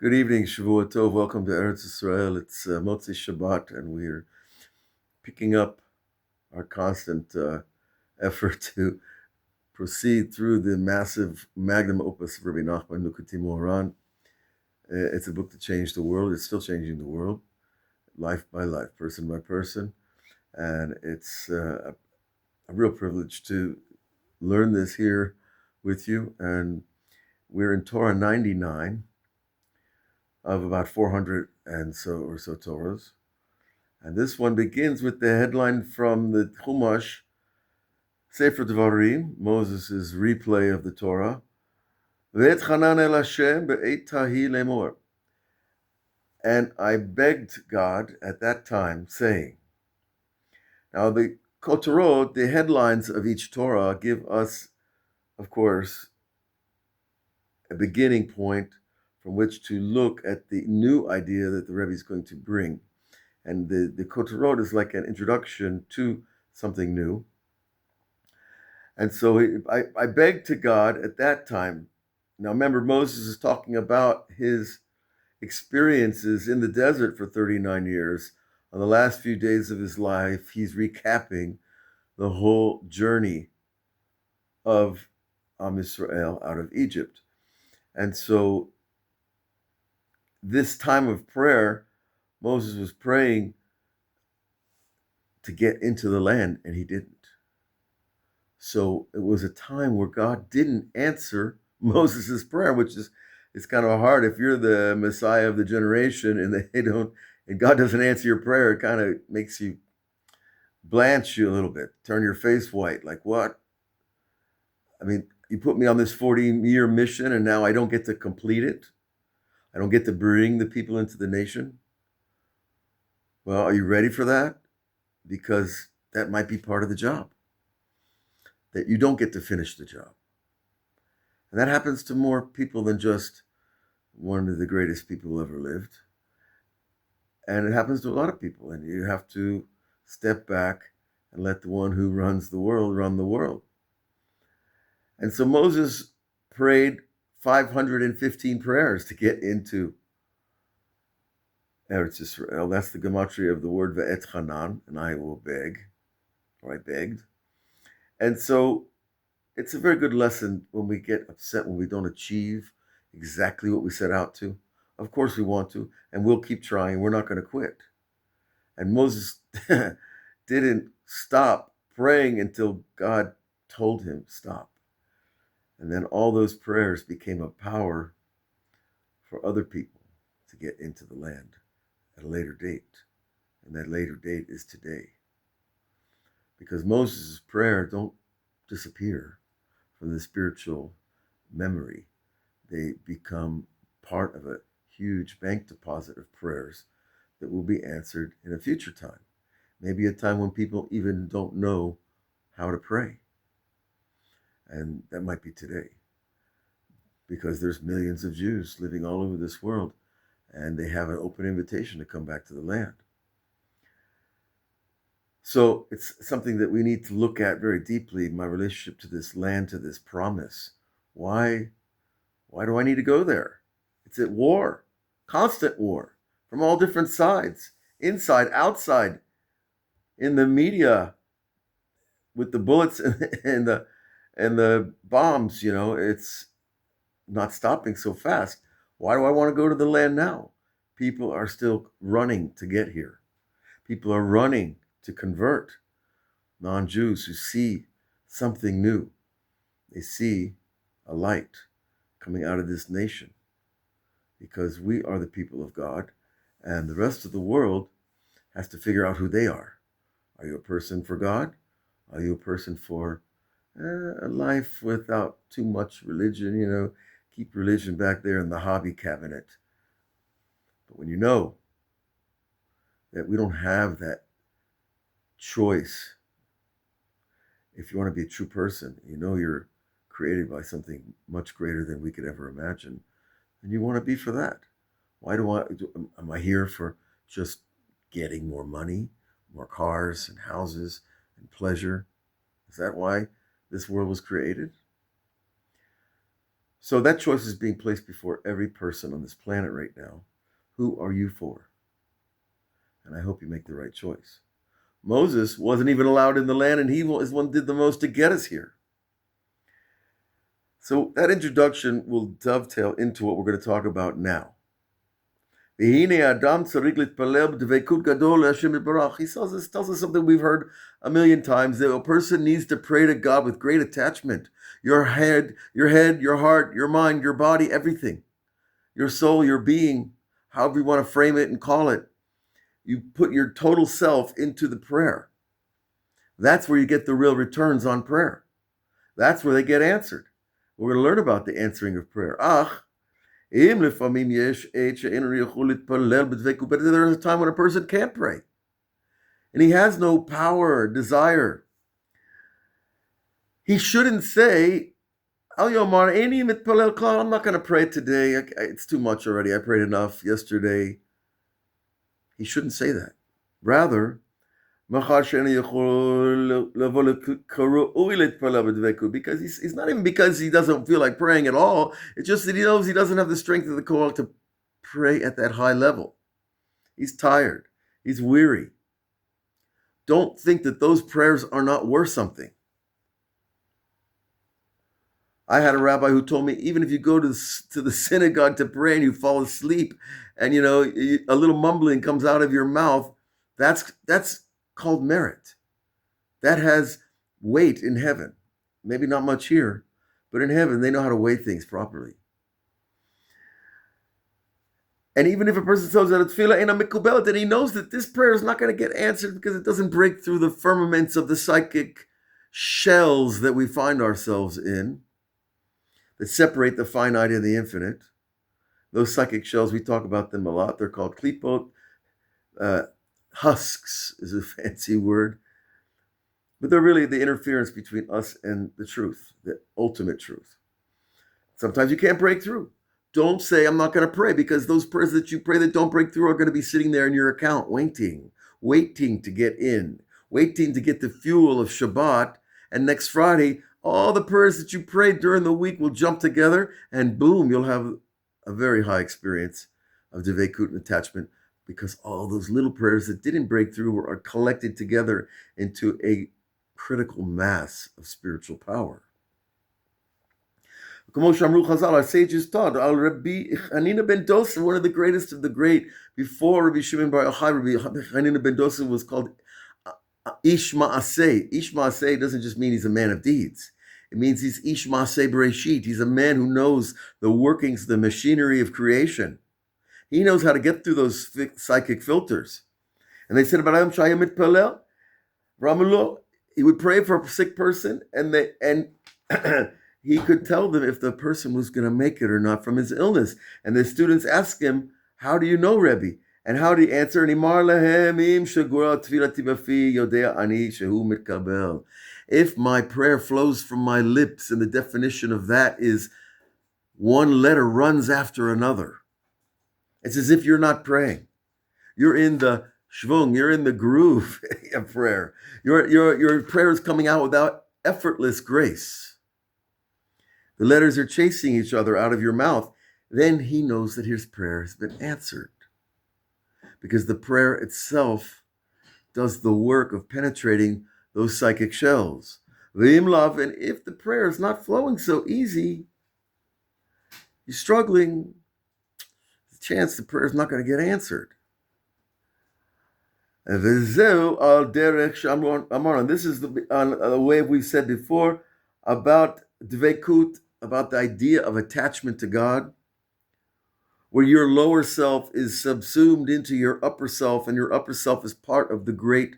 Good evening, Shavua Tov. Welcome to Eretz Israel. It's Motzi Shabbat, and we're picking up our constant effort to proceed through the massive magnum opus of Rabbi Nachman Nukati Moharan. It's a book that changed the world. It's still changing the world, life by life, person by person. And it's a real privilege to learn this here with you. And we're in Torah 99 of about 400 and so Torahs. And this one begins with the headline from the Chumash, Sefer Devarim, Moses' replay of the Torah. Ve'etchanan el Hashem be'et tahi lemor. And I begged God at that time, saying. Now the Kotorot, the headlines of each Torah, give us, of course, a beginning point from which to look at the new idea that the Rebbe is going to bring. And the Kotorot is like an introduction to something new. And so I begged to God at that time. Now remember, Moses is talking about his experiences in the desert for 39 years. On the last few days of his life, he's recapping the whole journey of Am Yisrael out of Egypt. And so this time of prayer, Moses was praying to get into the land, and he didn't. So it was a time where God didn't answer Moses' prayer, which is it's kind of hard if you're the Messiah of the generation and God doesn't answer your prayer. It kind of makes you blanch you a little bit, turn your face white. Like, what? I mean, you put me on this 40-year mission, and now I don't get to complete it. I don't get to bring the people into the nation. Well, are you ready for that? Because that might be part of the job, that you don't get to finish the job. And that happens to more people than just one of the greatest people who ever lived. And it happens to a lot of people. And you have to step back and let the one who runs the world run the world. And so Moses prayed 515 prayers to get into Eretz Israel. That's the gematria of the word ve'etchanan, and I will beg, or I begged. And so it's a very good lesson when we get upset when we don't achieve exactly what we set out to. Of course we want to, and we'll keep trying. We're not going to quit. And Moses didn't stop praying until God told him stop. And then all those prayers became a power for other people to get into the land at a later date. And that later date is today. Because Moses' prayer don't disappear from the spiritual memory. They become part of a huge bank deposit of prayers that will be answered in a future time. Maybe a time when people even don't know how to pray. And that might be today. Because there's millions of Jews living all over this world, and they have an open invitation to come back to the land. So it's something that we need to look at very deeply, my relationship to this land, to this promise. Why do I need to go there? It's at war, constant war, from all different sides, inside, outside, in the media, with the bullets and the bombs. It's not stopping so fast. Why do I want to go to the land now? People are still running to get here. People are running to convert non-Jews who see something new. They see a light coming out of this nation because we are the people of God, and the rest of the world has to figure out who they are. Are you a person for God? Are you a person for a life without too much religion? Keep religion back there in the hobby cabinet. But when you know that we don't have that choice, if you want to be a true person, you're created by something much greater than we could ever imagine, and you want to be for that. Am I here for just getting more money, more cars and houses and pleasure? Is that why this world was created? So that choice is being placed before every person on this planet right now. Who are you for? And I hope you make the right choice. Moses wasn't even allowed in the land, and he is one who did the most to get us here. So that introduction will dovetail into what we're going to talk about now. He tells us something we've heard a million times, that a person needs to pray to God with great attachment. Your head, your heart, your mind, your body, everything. Your soul, your being, however you want to frame it and call it. You put your total self into the prayer. That's where you get the real returns on prayer. That's where they get answered. We're going to learn about the answering of prayer. There's a time when a person can't pray, and he has no power or desire. He shouldn't say, I'm not going to pray today. It's too much already. I prayed enough yesterday. He shouldn't say that. Rather, because he's not even because he doesn't feel like praying at all. It's just that he knows he doesn't have the strength of the call to pray at that high level. He's tired. He's weary. Don't think that those prayers are not worth something. I had a rabbi who told me, even if you go to the synagogue to pray and you fall asleep and, a little mumbling comes out of your mouth, that's called merit. That has weight in heaven. Maybe not much here, but in heaven, they know how to weigh things properly. And even if a person tells that it's tefillah ain't mikubel, then he knows that this prayer is not going to get answered because it doesn't break through the firmaments of the psychic shells that we find ourselves in, that separate the finite and the infinite. Those psychic shells, we talk about them a lot. They're called klipot. Husks is a fancy word. But they're really the interference between us and the truth, the ultimate truth. Sometimes you can't break through. Don't say, I'm not going to pray, because those prayers that you pray that don't break through are going to be sitting there in your account, waiting to get in, waiting to get the fuel of Shabbat. And next Friday, all the prayers that you prayed during the week will jump together, and boom, you'll have a very high experience of Dveikut and attachment, because all those little prayers that didn't break through are collected together into a critical mass of spiritual power. Our sages taught, Rabbi Hanina ben Dosa, one of the greatest of the great, before Rabbi Shimon Bar Yochai, Rabbi Hanina ben Dosa was called Ish Ma'aseh. Ish Ma'aseh doesn't just mean he's a man of deeds. It means he's Ish Ma'aseh Bereshit. He's a man who knows the workings, the machinery of creation. He knows how to get through those psychic filters. And they said about Adam Shaya Mitpalel, Ramulo, he would pray for a sick person, and he could tell them if the person was going to make it or not from his illness. And the students ask him, how do you know, Rebbe? And how do you answer? If my prayer flows from my lips, and the definition of that is one letter runs after another, it's as if you're not praying. You're in the shvung, you're in the groove of prayer. Your prayer is coming out without effortless grace. The letters are chasing each other out of your mouth. Then he knows that his prayer has been answered, because the prayer itself does the work of penetrating those psychic shells. V'im, and if the prayer is not flowing so easy, you're struggling, there's a chance the prayer is not going to get answered. And this is the way we've said before about dveikut, about the idea of attachment to God, where your lower self is subsumed into your upper self, and your upper self is part of the great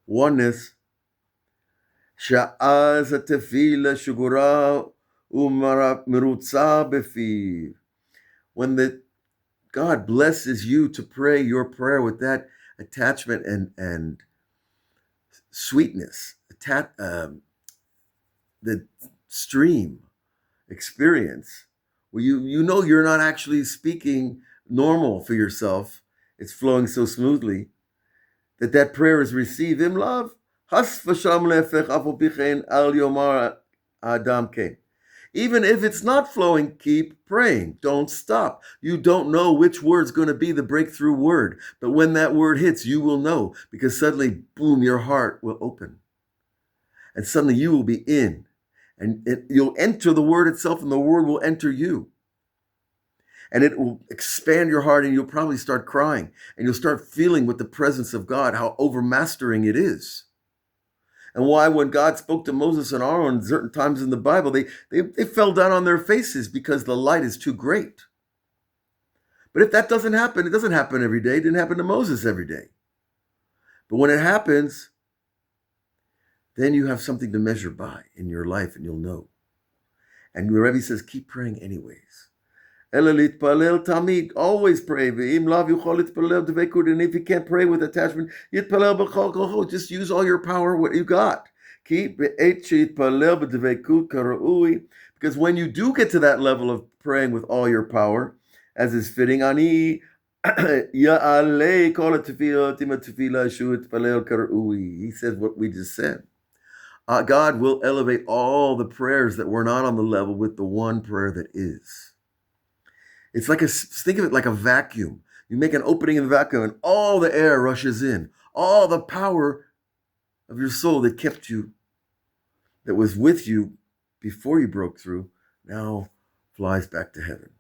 oneness. When God blesses you to pray your prayer with that attachment and sweetness, the stream experience, where you know you're not actually speaking normal for yourself, it's flowing so smoothly that prayer is received in love. Even if it's not flowing, keep praying. Don't stop. You don't know which word's going to be the breakthrough word. But when that word hits, you will know, because suddenly, boom, your heart will open. And suddenly you will be in. And you'll enter the word itself, and the word will enter you. And it will expand your heart, and you'll probably start crying. And you'll start feeling with the presence of God how overmastering it is. And why, when God spoke to Moses and Aaron certain times in the Bible, they fell down on their faces because the light is too great. But if that doesn't happen, it doesn't happen every day. It didn't happen to Moses every day. But when it happens, then you have something to measure by in your life, and you'll know. And the Rebbe says, keep praying anyways. Always pray. And if you can't pray with attachment, just use all your power, what you got. Because when you do get to that level of praying with all your power, as is fitting, he says what we just said. God will elevate all the prayers that were not on the level with the one prayer that is. It's like think of it like a vacuum. You make an opening in the vacuum and all the air rushes in. All the power of your soul that kept you, that was with you before you broke through, now flies back to heaven.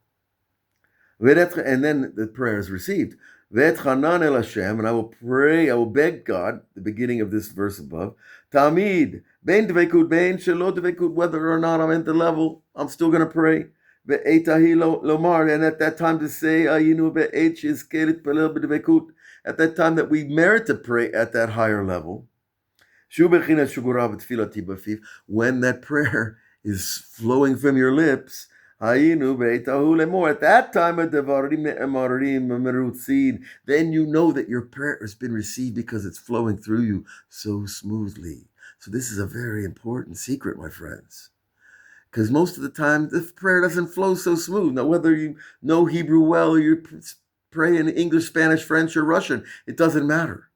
And then the prayer is received. And I will pray, I will beg God, the beginning of this verse above, Tamid, bein dvekut, bein shelo dvekut, whether or not I'm at the level, I'm still going to pray. And at that time to say, at that time that we merit to pray at that higher level, when that prayer is flowing from your lips, at that time, then you know that your prayer has been received because it's flowing through you so smoothly. So this is a very important secret, my friends. Because most of the time, the prayer doesn't flow so smooth. Now, whether you know Hebrew well or you pray in English, Spanish, French, or Russian, it doesn't matter.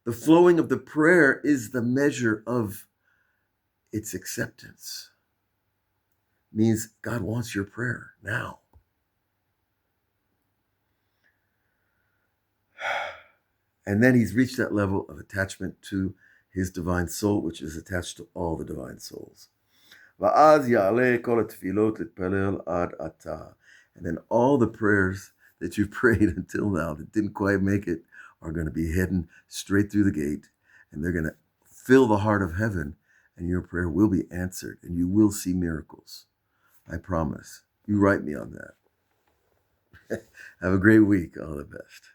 The flowing of the prayer is the measure of its acceptance. It means God wants your prayer now. And then he's reached that level of attachment to his divine soul, which is attached to all the divine souls. And then all the prayers that you've prayed until now that didn't quite make it are going to be heading straight through the gate, and they're going to fill the heart of heaven, and your prayer will be answered, and you will see miracles. I promise. You write me on that. Have a great week. All the best.